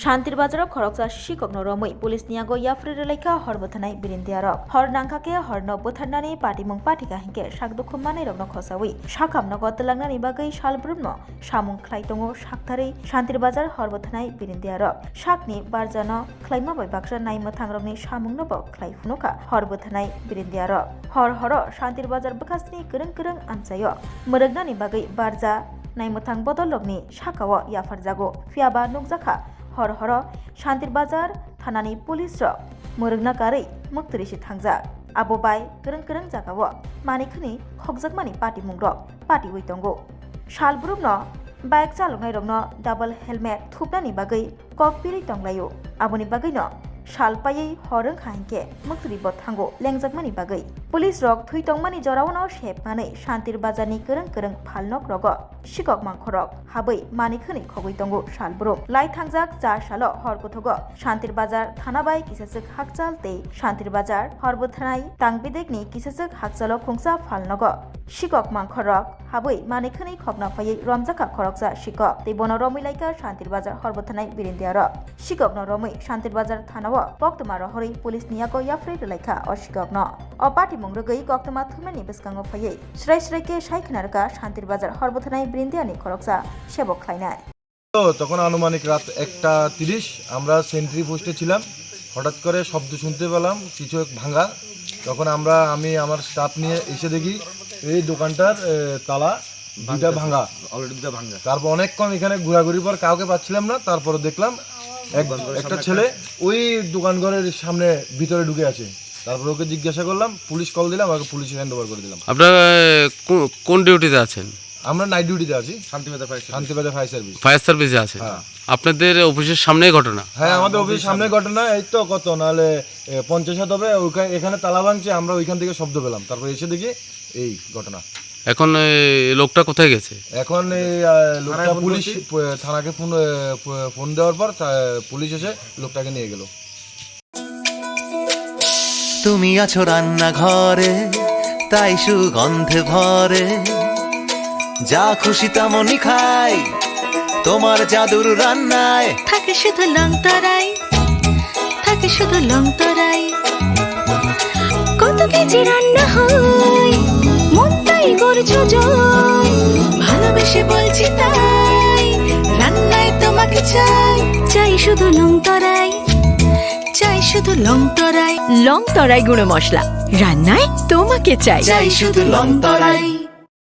শান্তির বাজারক খরকজা শিককনো রमै पुलिस नियागो याफ्रि रेलाइखा हरबथानाय बिरिन्दियारक हर नांखाके हरनो बोथारनानै पाटिमुं पाटिका हिंके साकदुखुमानाय रगनो खसावि साखामनगो तलांनानै बागै सालब्रुमनो सामुं ख्लाइतंगो साकथारै शान्तिर बाजार हरबथानाय बिरिन्दियारक साकनि बारजानो ख्लाइमाबाय बाक्सा नायमोथांरकनि सामुंनोबो ख्लाइफुनुखा हरबथानाय बिरिन्दियारक हर हर शान्तिर बाजार बखासनि गोरों आनसायो मोरगनानि बागै बारजा नायमोथां बदलगनि साकाओ याफारजागो फियाबा नुकजाखा हर हर शान्तिर बाजार थानानि पुलिस मोरगना गारै मुक्तरिसि थांजा आबो बाय गोरों जागाओ मानिखनि खगजाकमानि पार्टी मुंग्रक पार्टी वैतंगो सालब्रुमनो बाइक चालकनाय रगनो डाबल हेलमेट थुपनानि बागै ककपिरि तंलायो आबोनि बागैनो सालपायै हरं खाहिंके मुक्तरिबो थांगो लेंजाकमानि बागै पुलिस रक थुइतंमानि जरावनो शेपनानै शान्तिर बाजारनि गोरों फालनक रग शिकक मांखरक हाबै मानिखनि खगैतंगो सालब्रुम लाई थांजाक जा सालो हरगथगो शान्तिर बाजार थानाबाय किसासक हाकचाल ते शान्तिर बाजार हरबथानाय तांबिदेगनि किसासक हाकचालो खुंसा फालनग शिकक मांखरक हाबै मानिखनि खगना फायै रमजाका खरकजा शिकक ते बनो रमिलाइका शान्तिर बाजार हरबथानाय बिरिन्दियार शिकक न रमै शान्तिर बाजार थानाव कक्तमा रहरै पुलिस नियागो याफ्रै रेलाइखा अशिकक न अपाटी मंग्रगै कक्तमा थुमनानि बेसकांगो फायै स्राय-स्रायके साइखनारका शान्तिर बाजार हरबथानाय बिरिन्दियानि खरकजा सेबक खाइनाय তখন আনুমানিক রাত 1:30 আমরা সেন্ট্রি পোস্টে ছিলাম। হঠাৎ করে শব্দ শুনতে পেলাম কিছু এক ভাঙা। তখন আমি আমার স্টাফ নিয়ে এসে দেখি এই দোকানটার তালা দুটা ভাঙা, অলরেডি দুটা ভাঙা। তারপর অনেকক্ষণ এখানে ঘোরাঘুরি পর কাউকে পাচ্ছিলাম না, তারপরে দেখলাম একটা ছেলে ওই দোকানঘরের সামনে ভিতরে ঢুকে আছে। তারপর ওকে জিজ্ঞাসা করলাম, পুলিশ কল দিলাম, ওকে পুলিশে হ্যান্ড ওভার করে দিলাম। আপনারা কোন ডিউটিতে আছেন? আমরা নাইট ডিউটিতে আছি, শান্তিবাজার ফায়ার সার্ভিসে আছে। আপনাদের অফিসের সামনেই ঘটনা? হ্যাঁ, আমাদের অফিসের সামনে ঘটনা। এই তো কত নাহলে 50 হবে। এখানে তালা ভাঙছে, আমরা ওইখান থেকে শব্দ পেলাম, তারপর এসে দেখি এই ঘটনা। এখন লোকটা কোথায় গেছে? এখন এই লোকটা পুলিশ থানাকে ফোন দেওয়ার পর পুলিশ এসে লোকটাকে নিয়ে গেল। তুমি আছো রান্নাঘরে, তাই সুগন্ধে ভরে, যা খুশি তেমনই খাই, তোমার জাদুর রান্নায় থাকে শুধু লংতরাই, থাকে শুধু লংতরাই। কত কেজি রান্না হয়, মনটাই করছো জয়, ভালোবেসে বলছি তাই, রান্নায় তোমাকে চাই, চাই শুধু লংতরাই, চাই শুধু লংতরাই। লংতরাই গুঁড়ো মশলা, রান্নায় তোমাকে চাই, চাই শুধু লংতরাই।